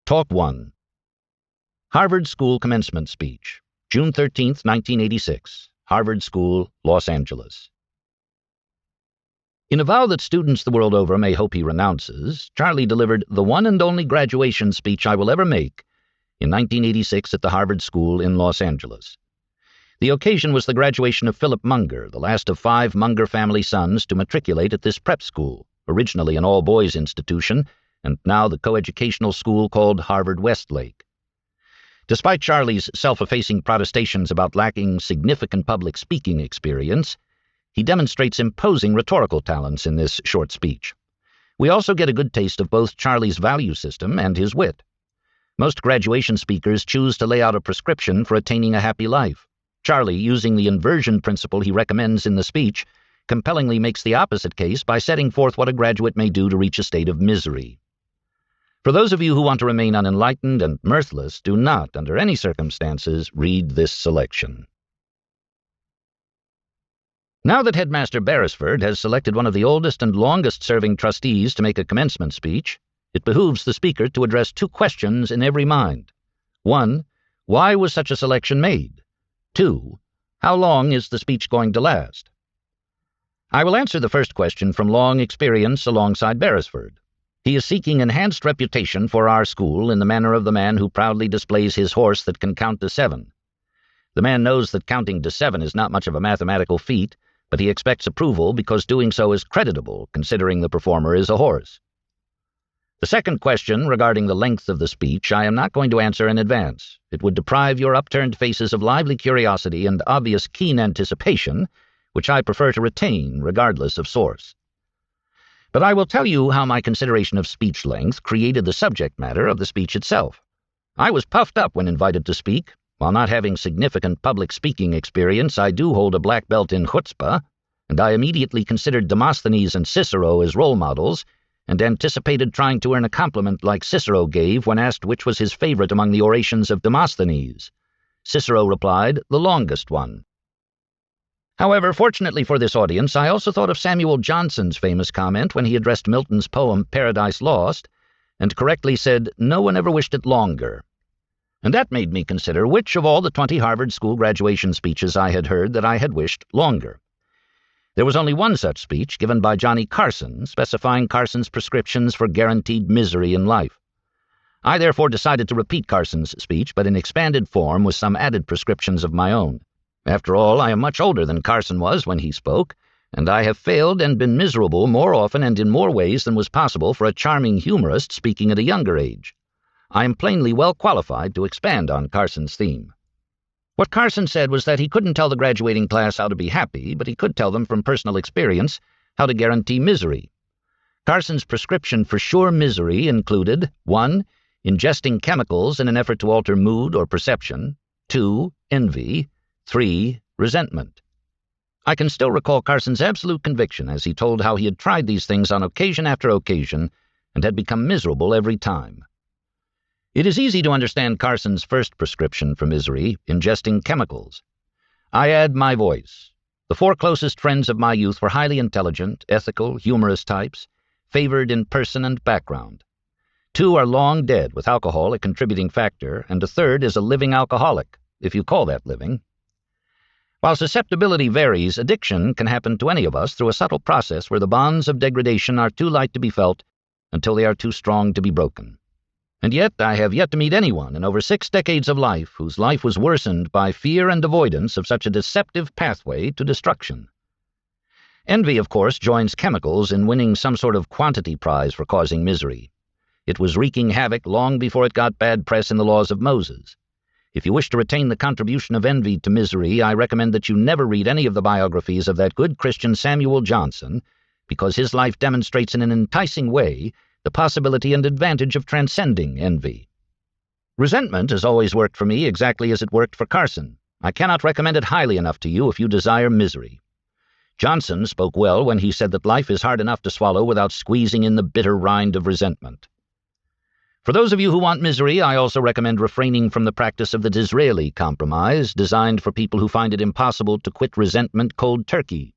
Talk 1. Harvard School Commencement Speech, June 13, 1986. Harvard School, Los Angeles. In a vow that students the world over may hope he renounces, Charlie delivered the one and only graduation speech I will ever make in 1986 at the Harvard School in Los Angeles. The occasion was the graduation of Philip Munger, the last of 5 Munger family sons to matriculate at this prep school, originally an all-boys institution, and now the coeducational school called Harvard Westlake. Despite Charlie's self-effacing protestations about lacking significant public speaking experience, he demonstrates imposing rhetorical talents in this short speech. We also get a good taste of both Charlie's value system and his wit. Most graduation speakers choose to lay out a prescription for attaining a happy life. Charlie, using the inversion principle he recommends in the speech, compellingly makes the opposite case by setting forth what a graduate may do to reach a state of misery. For those of you who want to remain unenlightened and mirthless, do not, under any circumstances, read this selection. Now that Headmaster Beresford has selected one of the oldest and longest-serving trustees to make a commencement speech, it behooves the speaker to address 2 questions in every mind. 1. Why was such a selection made? 2. How long is the speech going to last? I will answer the first question from long experience alongside Beresford. He is seeking enhanced reputation for our school in the manner of the man who proudly displays his horse that can count to 7. The man knows that counting to 7 is not much of a mathematical feat, but he expects approval because doing so is creditable, considering the performer is a horse. The second question, regarding the length of the speech, I am not going to answer in advance. It would deprive your upturned faces of lively curiosity and obvious keen anticipation, which I prefer to retain, regardless of source. But I will tell you how my consideration of speech length created the subject matter of the speech itself. I was puffed up when invited to speak. While not having significant public speaking experience, I do hold a black belt in chutzpah, and I immediately considered Demosthenes and Cicero as role models, and anticipated trying to earn a compliment like Cicero gave when asked which was his favorite among the orations of Demosthenes. Cicero replied, "The longest one." However, fortunately for this audience, I also thought of Samuel Johnson's famous comment when he addressed Milton's poem Paradise Lost, and correctly said, "No one ever wished it longer." And that made me consider which of all the 20 Harvard School graduation speeches I had heard that I had wished longer. There was only one such speech, given by Johnny Carson, specifying Carson's prescriptions for guaranteed misery in life. I therefore decided to repeat Carson's speech, but in expanded form with some added prescriptions of my own. After all, I am much older than Carson was when he spoke, and I have failed and been miserable more often and in more ways than was possible for a charming humorist speaking at a younger age. I am plainly well qualified to expand on Carson's theme. What Carson said was that he couldn't tell the graduating class how to be happy, but he could tell them from personal experience how to guarantee misery. Carson's prescription for sure misery included 1. Ingesting chemicals in an effort to alter mood or perception, 2. Envy, 3. Resentment. I can still recall Carson's absolute conviction as he told how he had tried these things on occasion after occasion and had become miserable every time. It is easy to understand Carson's first prescription for misery, ingesting chemicals. I add my voice. The 4 closest friends of my youth were highly intelligent, ethical, humorous types, favored in person and background. 2 are long dead, with alcohol a contributing factor, and a third is a living alcoholic, if you call that living. While susceptibility varies, addiction can happen to any of us through a subtle process where the bonds of degradation are too light to be felt until they are too strong to be broken. And yet I have yet to meet anyone in over 6 decades of life whose life was worsened by fear and avoidance of such a deceptive pathway to destruction. Envy, of course, joins chemicals in winning some sort of quantity prize for causing misery. It was wreaking havoc long before it got bad press in the laws of Moses. If you wish to retain the contribution of envy to misery, I recommend that you never read any of the biographies of that good Christian Samuel Johnson, because his life demonstrates in an enticing way the possibility and advantage of transcending envy. Resentment has always worked for me exactly as it worked for Carson. I cannot recommend it highly enough to you if you desire misery. Johnson spoke well when he said that life is hard enough to swallow without squeezing in the bitter rind of resentment. For those of you who want misery, I also recommend refraining from the practice of the Disraeli Compromise, designed for people who find it impossible to quit resentment cold turkey.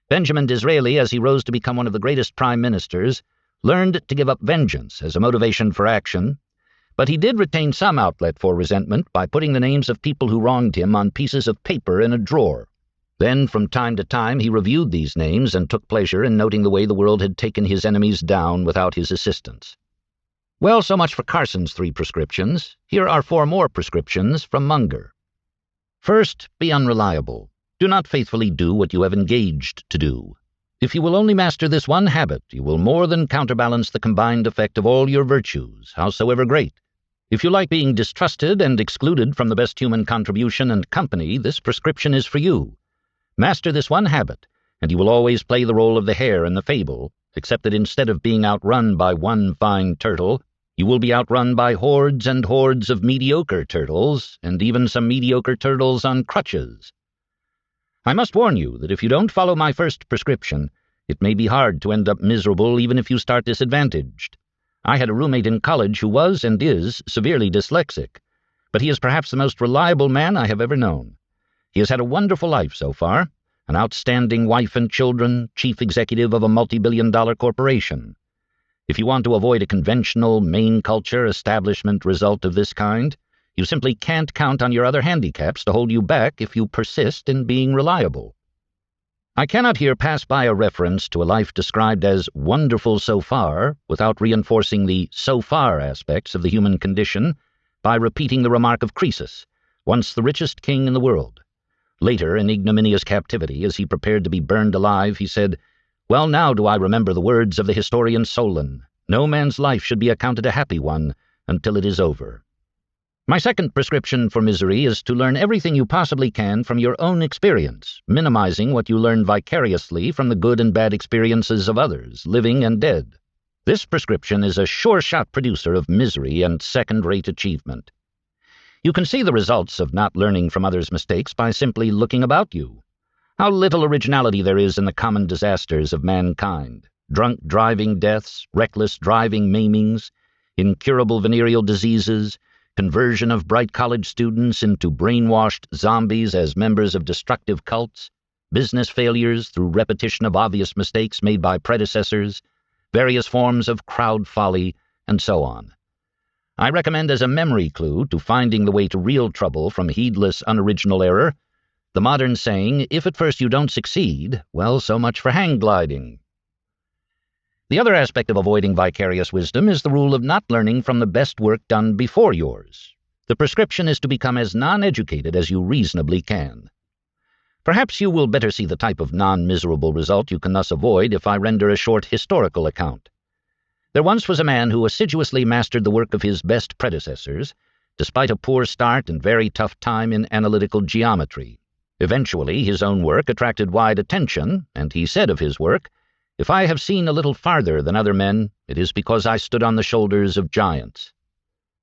Benjamin Disraeli, as he rose to become one of the greatest prime ministers, learned to give up vengeance as a motivation for action, But he did retain some outlet for resentment by putting the names of people who wronged him on pieces of paper in a drawer. Then, from time to time, he reviewed these names and took pleasure in noting the way the world had taken his enemies down without his assistance. Well, so much for Carson's 3 prescriptions. Here are 4 more prescriptions from Munger. First, be unreliable. Do not faithfully do what you have engaged to do. If you will only master this one habit, you will more than counterbalance the combined effect of all your virtues, howsoever great. If you like being distrusted and excluded from the best human contribution and company, this prescription is for you. Master this one habit, and you will always play the role of the hare in the fable, except that instead of being outrun by one fine turtle, you will be outrun by hordes and hordes of mediocre turtles, and even some mediocre turtles on crutches. I must warn you that if you don't follow my first prescription, it may be hard to end up miserable even if you start disadvantaged. I had a roommate in college who was and is severely dyslexic, but he is perhaps the most reliable man I have ever known. He has had a wonderful life so far, an outstanding wife and children, chief executive of a multi-billion-dollar corporation. If you want to avoid a conventional, main culture establishment result of this kind, you simply can't count on your other handicaps to hold you back if you persist in being reliable. I cannot here pass by a reference to a life described as wonderful so far without reinforcing the so far aspects of the human condition by repeating the remark of Croesus, once the richest king in the world. Later, in ignominious captivity, as he prepared to be burned alive, he said, "Well, now do I remember the words of the historian Solon. No man's life should be accounted a happy one until it is over." My second prescription for misery is to learn everything you possibly can from your own experience, minimizing what you learn vicariously from the good and bad experiences of others, living and dead. This prescription is a sure-shot producer of misery and second-rate achievement. You can see the results of not learning from others' mistakes by simply looking about you. How little originality there is in the common disasters of mankind. Drunk driving deaths, reckless driving maimings, incurable venereal diseases, conversion of bright college students into brainwashed zombies as members of destructive cults, business failures through repetition of obvious mistakes made by predecessors, various forms of crowd folly, and so on. I recommend as a memory clue to finding the way to real trouble from heedless, unoriginal error, the modern saying, if at first you don't succeed, well, so much for hang gliding. The other aspect of avoiding vicarious wisdom is the rule of not learning from the best work done before yours. The prescription is to become as non-educated as you reasonably can. Perhaps you will better see the type of non-miserable result you can thus avoid if I render a short historical account. There once was a man who assiduously mastered the work of his best predecessors, despite a poor start and very tough time in analytical geometry. Eventually, his own work attracted wide attention, and he said of his work, "If I have seen a little farther than other men, it is because I stood on the shoulders of giants."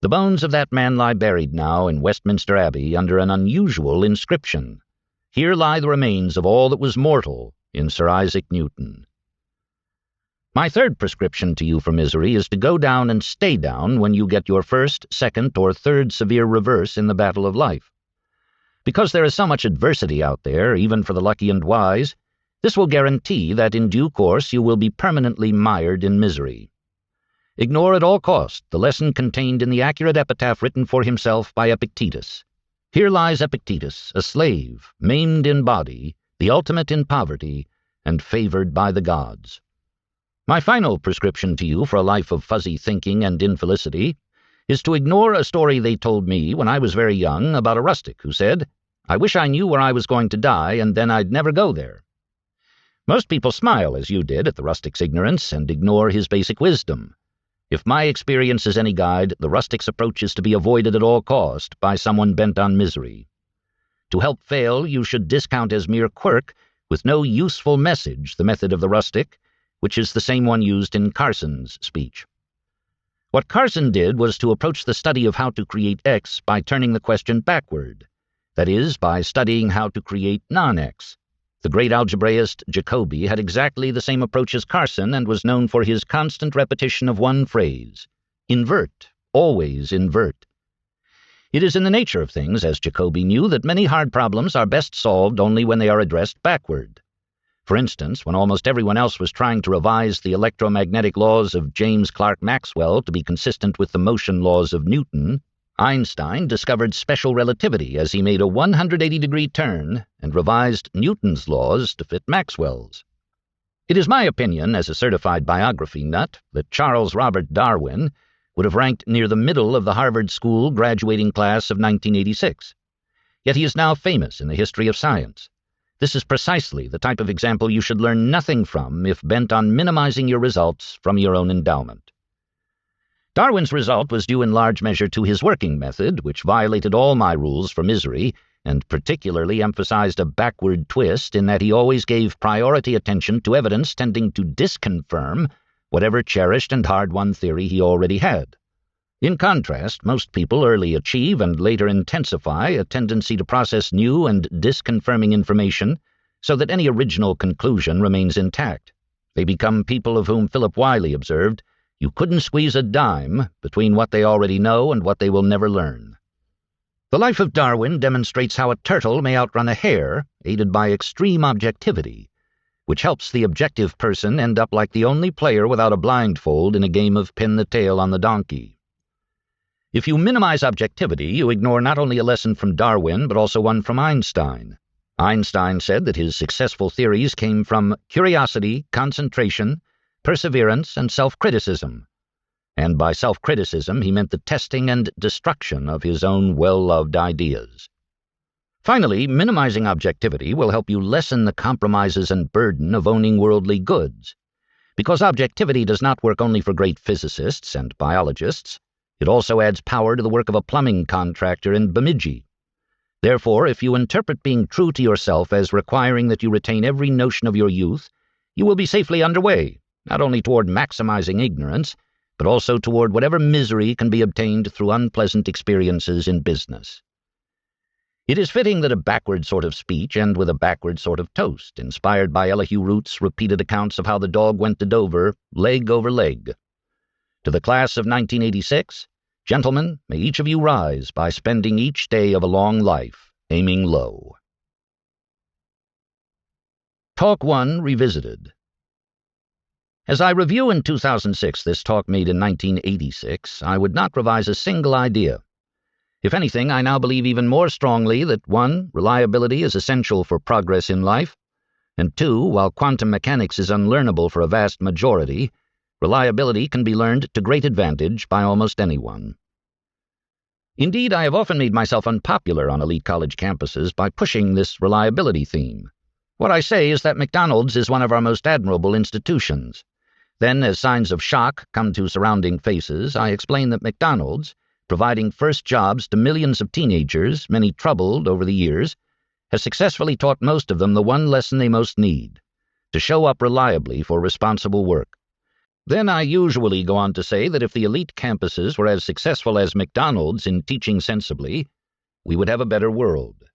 The bones of that man lie buried now in Westminster Abbey under an unusual inscription. Here lie the remains of all that was mortal in Sir Isaac Newton. My third prescription to you for misery is to go down and stay down when you get your first, second, or third severe reverse in the battle of life. Because there is so much adversity out there, even for the lucky and wise, this will guarantee that in due course you will be permanently mired in misery. Ignore at all cost the lesson contained in the accurate epitaph written for himself by Epictetus. Here lies Epictetus, a slave, maimed in body, the ultimate in poverty, and favored by the gods. My final prescription to you for a life of fuzzy thinking and infelicity is to ignore a story they told me when I was very young about a rustic who said, "I wish I knew where I was going to die, and then I'd never go there." Most people smile, as you did, at the rustic's ignorance and ignore his basic wisdom. If my experience is any guide, the rustic's approach is to be avoided at all cost by someone bent on misery. To help fail, you should discount as mere quirk, with no useful message, the method of the rustic, which is the same one used in Carson's speech. What Carson did was to approach the study of how to create X by turning the question backward, that is, by studying how to create non-X. The great algebraist Jacobi had exactly the same approach as Carson and was known for his constant repetition of one phrase, invert, always invert. It is in the nature of things, as Jacobi knew, that many hard problems are best solved only when they are addressed backward. For instance, when almost everyone else was trying to revise the electromagnetic laws of James Clerk Maxwell to be consistent with the motion laws of Newton, Einstein discovered special relativity as he made a 180-degree turn and revised Newton's laws to fit Maxwell's. It is my opinion, as a certified biography nut, that Charles Robert Darwin would have ranked near the middle of the Harvard School graduating class of 1986. Yet he is now famous in the history of science. This is precisely the type of example you should learn nothing from if bent on minimizing your results from your own endowment. Darwin's result was due in large measure to his working method, which violated all my rules for misery, and particularly emphasized a backward twist in that he always gave priority attention to evidence tending to disconfirm whatever cherished and hard-won theory he already had. In contrast, most people early achieve and later intensify a tendency to process new and disconfirming information so that any original conclusion remains intact. They become people of whom Philip Wylie observed, "You couldn't squeeze a dime between what they already know and what they will never learn." The life of Darwin demonstrates how a turtle may outrun a hare, aided by extreme objectivity, which helps the objective person end up like the only player without a blindfold in a game of pin the tail on the donkey. If you minimize objectivity, you ignore not only a lesson from Darwin, but also one from Einstein. Einstein said that his successful theories came from curiosity, concentration, perseverance, and self-criticism. And by self-criticism, he meant the testing and destruction of his own well-loved ideas. Finally, minimizing objectivity will help you lessen the compromises and burden of owning worldly goods. Because objectivity does not work only for great physicists and biologists, it also adds power to the work of a plumbing contractor in Bemidji. Therefore, if you interpret being true to yourself as requiring that you retain every notion of your youth, you will be safely underway, not only toward maximizing ignorance, but also toward whatever misery can be obtained through unpleasant experiences in business. It is fitting that a backward sort of speech end with a backward sort of toast, inspired by Elihu Root's repeated accounts of how the dog went to Dover, leg over leg. To the class of 1986, gentlemen, may each of you rise by spending each day of a long life aiming low. Talk 1 Revisited. As I review in 2006 this talk made in 1986, I would not revise a single idea. If anything, I now believe even more strongly that 1. Reliability is essential for progress in life, and 2. While quantum mechanics is unlearnable for a vast majority, reliability can be learned to great advantage by almost anyone. Indeed, I have often made myself unpopular on elite college campuses by pushing this reliability theme. What I say is that McDonald's is one of our most admirable institutions. Then, as signs of shock come to surrounding faces, I explain that McDonald's, providing first jobs to millions of teenagers, many troubled over the years, has successfully taught most of them the one lesson they most need: to show up reliably for responsible work. Then I usually go on to say that if the elite campuses were as successful as McDonald's in teaching sensibly, we would have a better world.